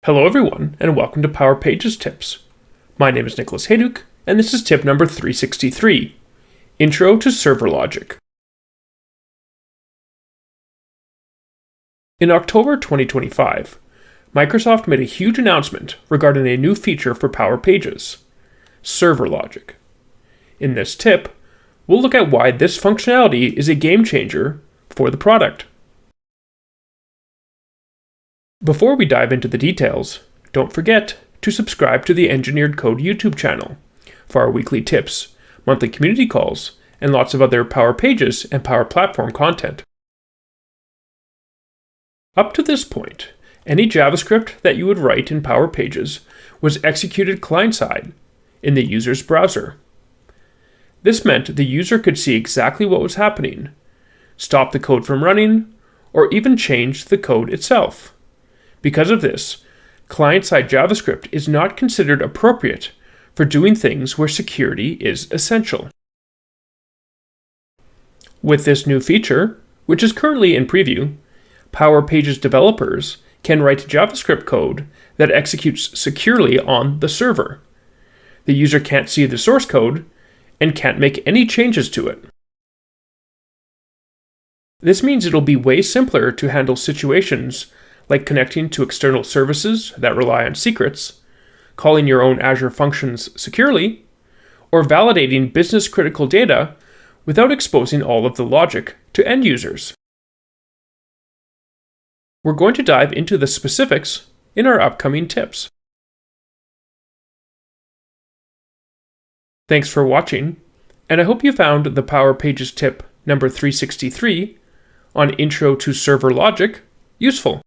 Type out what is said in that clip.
Hello everyone, and welcome to Power Pages Tips. My name is Nicholas Hayduk, and this is tip number 363, Intro to Server Logic. In October 2025, Microsoft made a huge announcement regarding a new feature for Power Pages, server logic. In this tip, we'll look at why this functionality is a game changer for the product. Before we dive into the details, don't forget to subscribe to the Engineered Code YouTube channel for our weekly tips, monthly community calls, and lots of other Power Pages and Power Platform content. Up to this point, any JavaScript that you would write in Power Pages was executed client-side in the user's browser. This meant the user could see exactly what was happening, stop the code from running, or even change the code itself. Because of this, client-side JavaScript is not considered appropriate for doing things where security is essential. With this new feature, which is currently in preview, Power Pages developers can write JavaScript code that executes securely on the server. The user can't see the source code and can't make any changes to it. This means it'll be way simpler to handle situations like connecting to external services that rely on secrets, calling your own Azure functions securely, or validating business-critical data without exposing all of the logic to end users. We're going to dive into the specifics in our upcoming tips. Thanks for watching, and I hope you found the Power Pages tip number 363 on Intro to Server Logic useful.